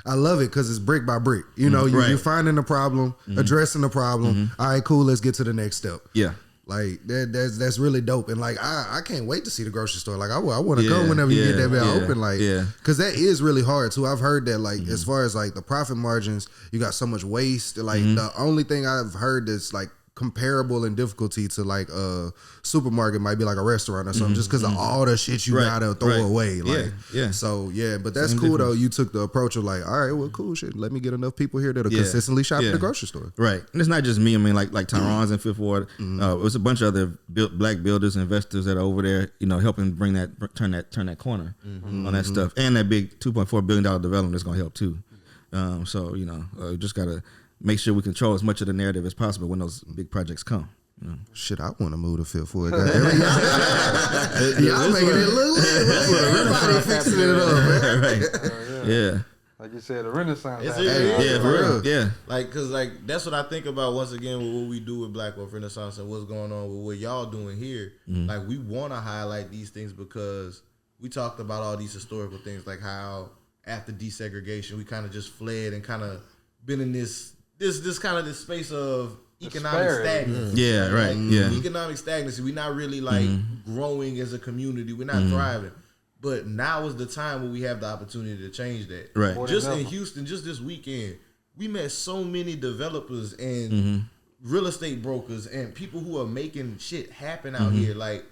I love it because it's brick by brick. You know, you're finding the problem, addressing the problem. All right, cool. Let's get to the next step. Yeah. Like that's really dope, and like I can't wait to see the grocery store. Like I want to go whenever you get that bit open. Like, because that is really hard too. I've heard that like as far as like the profit margins, you got so much waste. Like the only thing I've heard that's like comparable in difficulty to like a supermarket might be like a restaurant or something, just because of all the shit you gotta throw away. Like, So but that's Same cool difference. though. You took the approach of like, all right, well, cool shit. Let me get enough people here that'll consistently shop at the grocery store. Right, and it's not just me. I mean, like Tyron's in Fifth Ward. It was a bunch of other black builders, investors that are over there, you know, helping turn that corner on that stuff, and that big $2.4 billion development is gonna help too. So you know, just gotta make sure we control as much of the narrative as possible when those big projects come. You know? Shit, I want to move to Fifth Ward. Y'all making it look lit. Everybody fixing it up, man. Right. Yeah. Like you said, a renaissance. Yeah, for real. Yeah. Like, cause like that's what I think about once again with what we do with Black Wealth Renaissance and what's going on with what y'all doing here. Like, we want to highlight these things because we talked about all these historical things, like how after desegregation we kind of just fled and kind of been in this kind of this space of economic stagnancy. Yeah, right. Like, economic stagnancy. We're not really like growing as a community. We're not thriving. But now is the time where we have the opportunity to change that. Right. Just in Houston, just this weekend, we met so many developers and real estate brokers and people who are making shit happen out here. Like,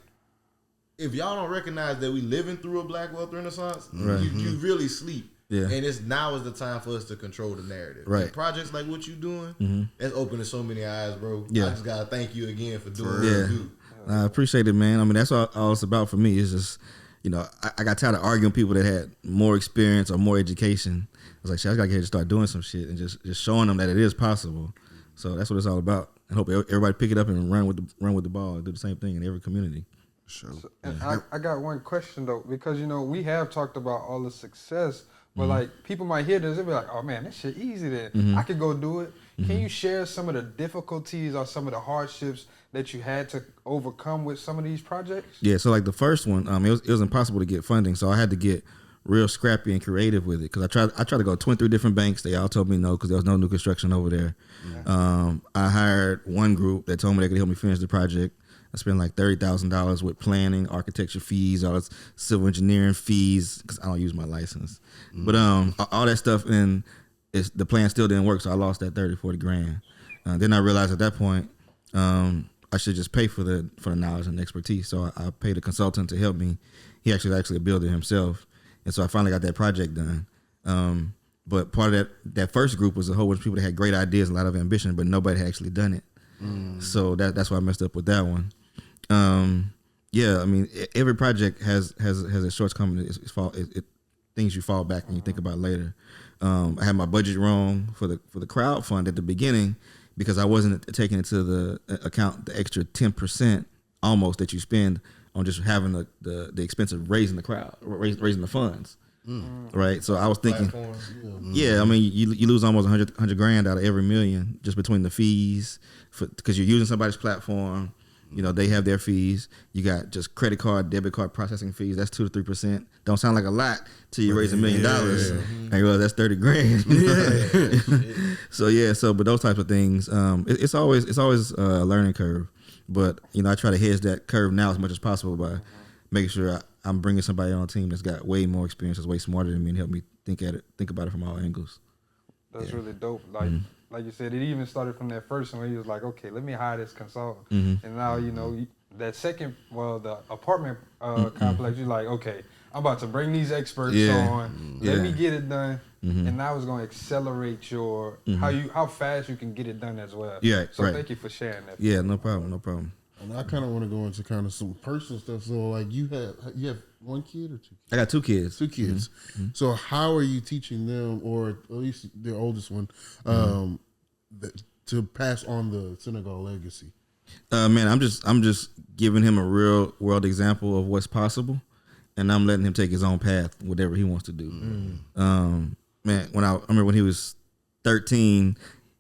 if y'all don't recognize that we living through a Black Wealth Renaissance, you really sleep. Yeah. And now is the time for us to control the narrative. Right. And projects like what you doing, that's opening so many eyes, bro. Yeah. I just gotta thank you again for doing what you do. I appreciate it, man. I mean, that's all it's about for me. It's just, you know, I got tired of arguing people that had more experience or more education. I was like, shit, I gotta get here to start doing some shit and just showing them that it is possible. So that's what it's all about. I hope everybody pick it up and run with the ball and do the same thing in every community. Sure. So, and I got one question though, because you know we have talked about all the success. But like people might hear this and be like, "Oh man, that shit easy. Then I could go do it." Can you share some of the difficulties or some of the hardships that you had to overcome with some of these projects? Yeah. So like the first one, it was impossible to get funding, so I had to get real scrappy and creative with it because I tried to go to 23 different banks. They all told me no because there was no new construction over there. I hired one group that told me they could help me finish the project. I spent like $30,000 with planning, architecture fees, all this civil engineering fees because I don't use my license. But all that stuff, and the plan still didn't work, so I lost that 30, 40 grand. Then I realized at that point I should just pay for the knowledge and expertise. So I paid a consultant to help me. He actually a builder himself, and so I finally got that project done. But part of that first group was a whole bunch of people that had great ideas, a lot of ambition, but nobody had actually done it. So that's why I messed up with that one. Yeah, I mean, every project has its shortcomings. Things you fall back and you think about later. I had my budget wrong for the crowdfund at the beginning because I wasn't taking into the account the extra 10% almost that you spend on just having the expense of raising the funds. Right, so I was thinking, I mean, you lose almost 100 grand out of every million just between the fees because you're using somebody's platform. You know, they have their fees. You got just credit card, debit card processing fees. That's 2 to 3%. Don't sound like a lot till you raise $1 million. And you realize that's 30 grand. But those types of things, it's always a learning curve. But you know, I try to hedge that curve now as much as possible by making sure I'm bringing somebody on a team that's got way more experience, that's way smarter than me, and help me think about it from all angles. That's really dope. Like you said, it even started from that first one where he was like, okay, let me hire this consultant. And now, you know, that second, the apartment complex, you're like, okay, I'm about to bring these experts on. Let me get it done. And now it's going to accelerate your how fast you can get it done as well. Yeah, so thank you for sharing that. Yeah, no problem. And I kind of want to go into kind of some personal stuff. So, like, you have one kid or two kids? I got 2 kids. 2 kids. So, how are you teaching them, or at least the oldest one, to pass on the Senegal legacy? Man, I'm just giving him a real world example of what's possible, and I'm letting him take his own path, whatever he wants to do. Man, when I remember when he was 13,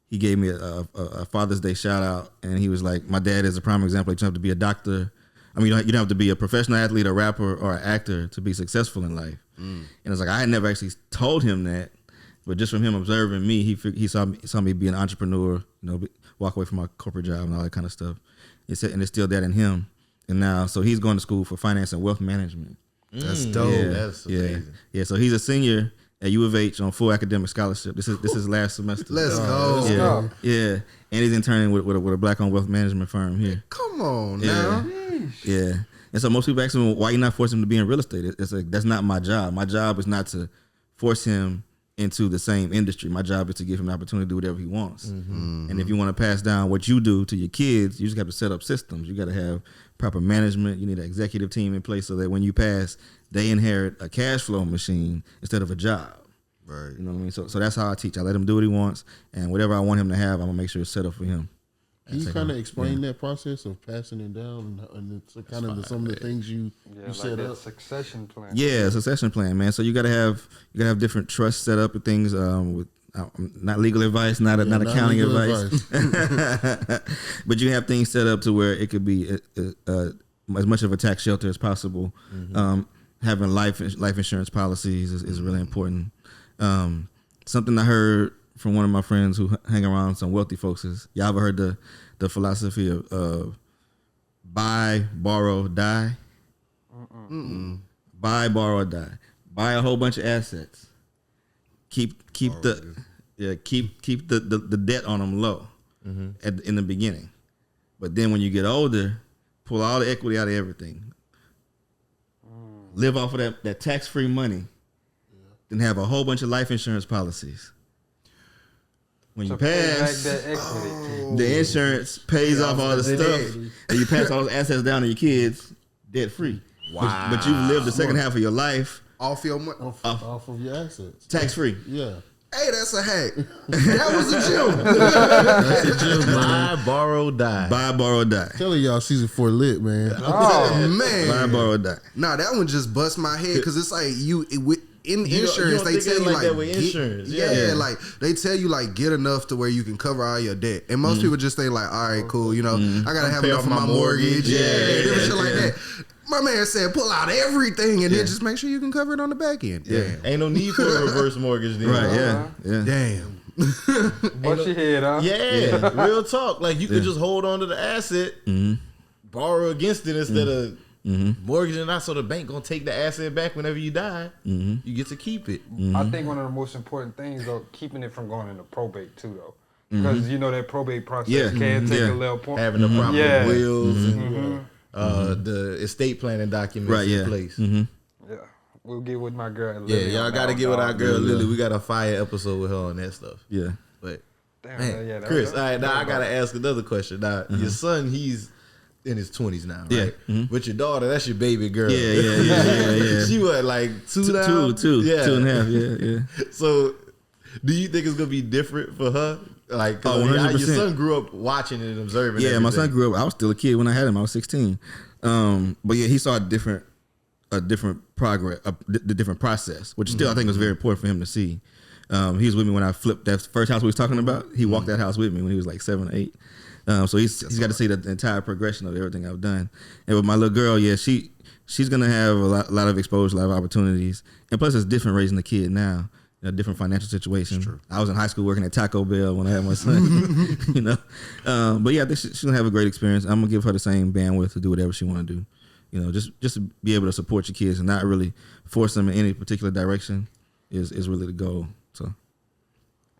he gave me a Father's Day shout out, and he was like, "My dad is a prime example. You don't have to be a doctor. I mean, you don't have to be a professional athlete, a rapper, or an actor to be successful in life." And it's like I had never actually told him that, but just from him observing me, he saw me be an entrepreneur, walk away from my corporate job and all that kind of stuff. And it's still that in him. And now, so he's going to school for finance and wealth management. That's dope. Yeah, That's amazing. Yeah. So he's a senior at U of H on full academic scholarship. This is last semester. Let's go. Yeah. And he's interning with a black-owned wealth management firm here. Come on now. Yeah. And so most people ask me, why you not force him to be in real estate? It's like, that's not my job. My job is not to force him into the same industry. My job is to give him the opportunity to do whatever he wants. And if you want to pass down what you do to your kids, you just have to set up systems. You got to have proper management. You need an executive team in place so that when you pass, they inherit a cash flow machine instead of a job. Right. You know what I mean? So that's how I teach. I let him do what he wants, and whatever I want him to have, I'm gonna make sure it's set up for him. Can you kind of explain that process of passing it down and it's kind of some of the things you set that up? succession plan. Yeah, succession plan, man. So you gotta have different trusts set up and things with not legal advice, not accounting advice. But you have things set up to where it could be as much of a tax shelter as possible. Having life insurance policies is really important. Something I heard from one of my friends who hang around some wealthy folks is, y'all ever heard the philosophy of buy, borrow, die? Buy, borrow, die. Buy a whole bunch of assets. Keep the debt on them low in the beginning. But then when you get older, pull all the equity out of everything. Live off of that tax-free money. Then have a whole bunch of life insurance policies. When you pass, That equity. the insurance pays off all the stuff, and you pass all those assets down to your kids debt free. Wow. But you've lived the second half of your life Off your money. Off of your assets. tax free. Yeah. Hey, that's a hack. That was a gem. That's a gem, man. Buy, borrow, die. Buy, borrow, die. Telling y'all season 4 lit, man. Man. Buy, borrow, die. Nah, that one just bust my head because it's like in You insurance don't they think tell you like like that with insurance. Yeah, like they tell you like get enough to where you can cover all your debt, and most people just think like, all right, cool, I gotta have Pay enough off for my my mortgage, mortgage. different shit like that. My man said pull out everything and then just make sure you can cover it on the back end. Damn. Ain't no need for a reverse mortgage then. Right? Yeah. Damn. Bust your head, huh? Yeah, real talk. Like you could just hold on to the asset, borrow against it instead of mortgaging it out, so the bank gonna take the asset back whenever you die. You get to keep it. I think one of the most important things, though, keeping it from going into probate too, though, because that probate process can take a little point. Having the proper Yeah. wills and the estate planning documents in place. Yeah, we'll get with my girl. Yeah, Lily y'all on got to that get with one, our dog. girl Lily. We got a fire episode with her on that stuff. Yeah. But Damn, man, yeah, that- Chris, that- all right, now that- I gotta ask another question. Now, your son, he's in his 20s now, Yeah. right? But your daughter, that's your baby girl. Yeah. She what, like two now? Two Yeah. and a half. Yeah. So, do you think it's gonna be different for her? Like, 'cause 100%. your son grew up watching and observing. Yeah, my son everything. grew up. I was still a kid when I had him. I was 16. But yeah, he saw a different progress, the different process, which still I think was very important for him to see. He was with me when I flipped that first house we was talking about. He walked that house with me when he was like 7 or 8. So he's got to see the entire progression of everything I've done. And with my little girl, yeah, she's gonna have a lot of exposure, a lot of opportunities, and plus it's different raising a kid now. A different financial situation. I was in high school working at Taco Bell when I had my son. But yeah, I think she's gonna have a great experience. I'm gonna give her the same bandwidth to do whatever she want to do. Just to be able to support your kids and not really force them in any particular direction is really the goal. So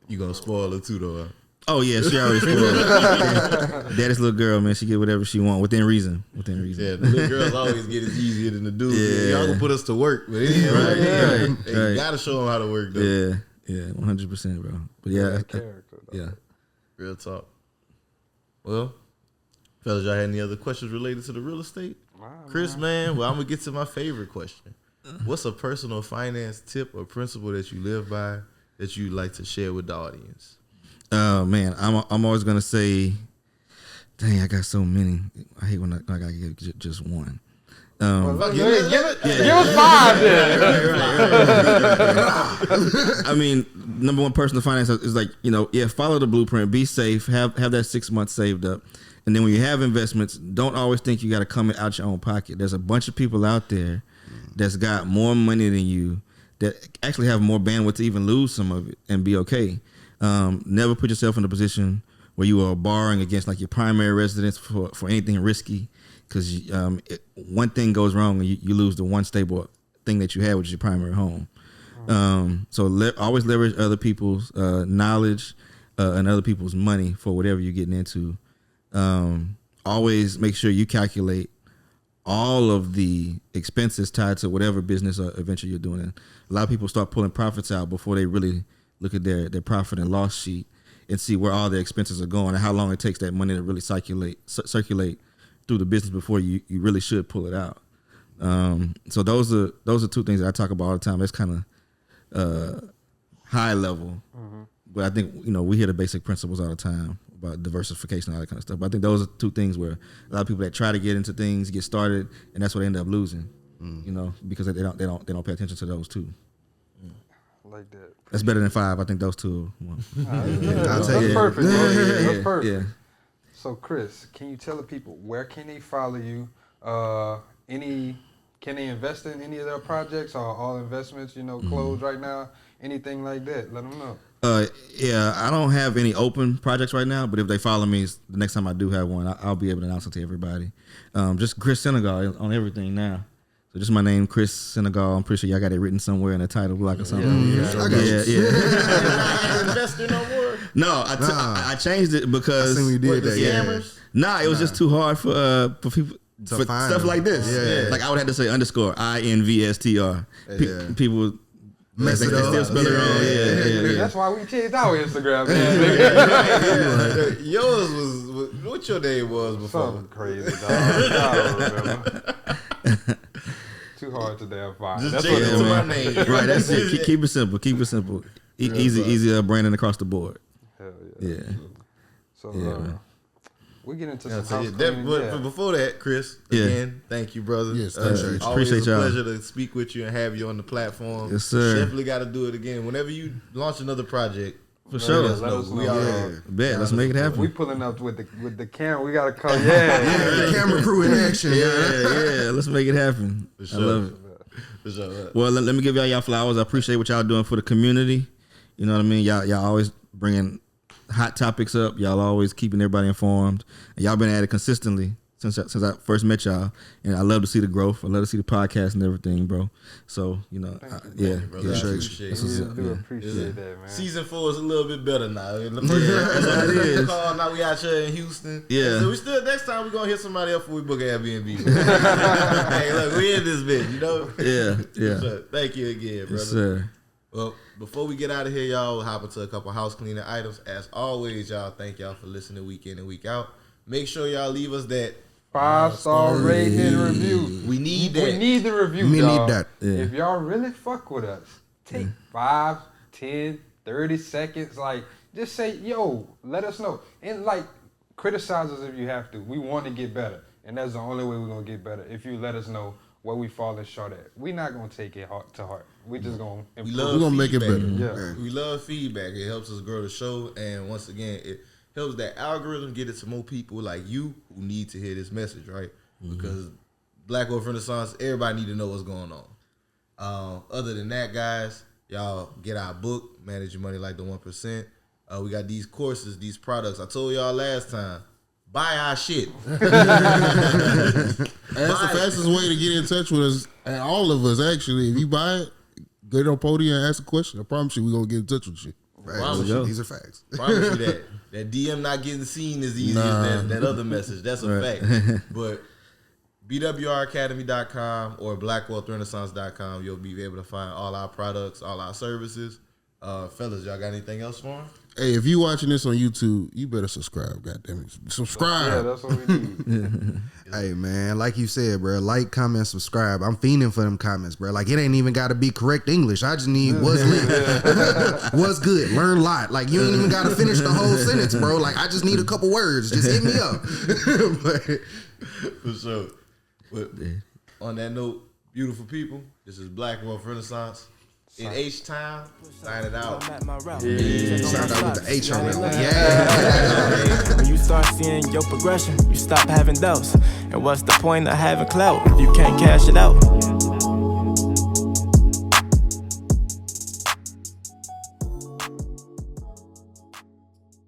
You gonna spoil her too, though. Huh? oh yeah, she already spoiled. Daddy's little girl, man. She get whatever she want within reason. Yeah, the little girls always get it easier than the dudes. Yeah. Y'all gonna put us to work, but it ain't right. Right. You gotta show them how to work, though. Yeah, 100%, bro. But yeah, Character, though. yeah. Real talk. Well, Fellas, y'all had any other questions related to the real estate? Chris, man, well, I'm going to get to my favorite question. What's a personal finance tip or principle that you live by that you'd like to share with the audience? Man, I'm always going to say, dang, I got so many. I hate when I got to get just one. Give us 5 then. I mean, number one, personal finance is like, follow the blueprint, be safe, have that 6 months saved up. And then when you have investments, don't always think you got to come out your own pocket. There's a bunch of people out there that's got more money than you that actually have more bandwidth to even lose some of it and be okay. Never put yourself in a position where you are borrowing against like your primary residence for anything risky, because one thing goes wrong and you lose the one stable thing that you had, which is your primary home. So always leverage other people's knowledge and other people's money for whatever you're getting into. Always make sure you calculate all of the expenses tied to whatever business or venture you're doing. And a lot of people start pulling profits out before they really look at their profit and loss sheet and see where all their expenses are going and how long it takes that money to really circulate through the business before you really should pull it out. So those are two things that I talk about all the time. That's kind of high level, but I think we hear the basic principles all the time about diversification and all that kind of stuff. But I think those are two things where a lot of people that try to get into things get started, and that's what they end up losing. Because they don't pay attention to those two. Like that. That's better than 5. I think those two. That's perfect. That's perfect. Yeah. So, Chris, can you tell the people where can they follow you? Can they invest in any of their projects, or all investments, closed right now? Anything like that? Let them know. I don't have any open projects right now, but if they follow me, the next time I do have one, I'll be able to announce it to everybody. Just Chris Senegal on everything now. So just my name, Chris Senegal. I'm pretty sure y'all got it written somewhere in the title block or something. Yeah. I got you. Investor no more? No, I changed it because I seen we did that. Scammers? Nah, it was just too hard for people To for find stuff them. like this. Yeah. Like I would have to say _INVSTR. Yeah. People Mess they it up. still spell it wrong. Yeah. That's why we changed our Instagram. Man. Yours was what your name was before? Something crazy, dog. I don't remember. Too hard to damn find. Just That's change what it it to was. my name. Right, that's it. Keep it simple. Keep it simple. Easy branding across the board. Hell yeah. Yeah. So man. we get into Yeah, some so house yeah, cleaning. but before that, Chris, again, thank you, brother. Yes, Always appreciate a y'all. pleasure to speak with you and have you on the platform. Yes, sir. Definitely got to do it again. Whenever you launch another project, For sure. Let us know. We are Bet. Let's make it happen. We pulling up with the camera. We gotta come. Yeah. The camera crew in action. Yeah. Let's make it happen. For I sure. love it. For sure. Well, let me give y'all flowers. I appreciate what y'all doing for the community. You know what I mean? Y'all always bringing hot topics up. Y'all always keeping everybody informed. And y'all been at it consistently since I first met y'all. And I love to see the growth. I love to see the podcast and everything, bro. So, Brother, I yeah. appreciate This it. is We it. do Yeah. appreciate that, man. Season 4 is a little bit better now. it is. Now we out here in Houston. Yeah. So we still next time we're gonna hit somebody else before we book an Airbnb. Hey, look, we in this bitch, Yeah. So, thank you again, brother. Yes, sir. Well, before we get out of here, y'all, we'll hop into a couple house cleaning items. As always, y'all, thank y'all for listening week in and week out. Make sure y'all leave us that 5-star rating and review. We need that. We need the review, We need dog. that. Yeah. If y'all really fuck with us, take 5, 10, 30 seconds. Like, just say, yo, let us know. And, like, criticize us if you have to. We want to get better. And that's the only way we're going to get better, if you let us know where we falling short at. We're not going to take it to heart. We just going to We improve. love We're gonna make it feedback. better. Yeah. We love feedback. It helps us grow the show. And once again, it helps that algorithm get it to more people like you who need to hear this message, right? Because Black Wolf Renaissance, everybody need to know what's going on. Other than that, guys, y'all get our book, Manage Your Money Like the 1%. We got these courses, these products. I told y'all last time, buy our shit. And that's the fastest way to get in touch with us, and all of us, actually. If you buy it, get on podium and ask a question. I promise you we're going to get in touch with you. Promise you. These are facts. Promise you that. That DM not getting seen as easy as that other message. That's a fact. But BWRacademy.com or BlackWealthRenaissance.com, you'll be able to find all our products, all our services. Fellas, y'all got anything else for him? Hey, if you watching this on YouTube, you better subscribe. Goddamn it, subscribe. Yeah, that's what we need. Hey man, like you said, bro, like, comment, subscribe. I'm fiending for them comments, bro. Like, it ain't even got to be correct English. I just need what's lit, what's good, learn a lot. Like, you ain't even got to finish the whole sentence, bro. Like, I just need a couple words. Just hit me up. For sure. But on that note, beautiful people, this is Black Wealth Renaissance. In H-Town, sign it out. Sign out with the H on it. Yeah. When you start seeing your progression, you stop having doubts. And what's the point of having clout if you can't cash it out?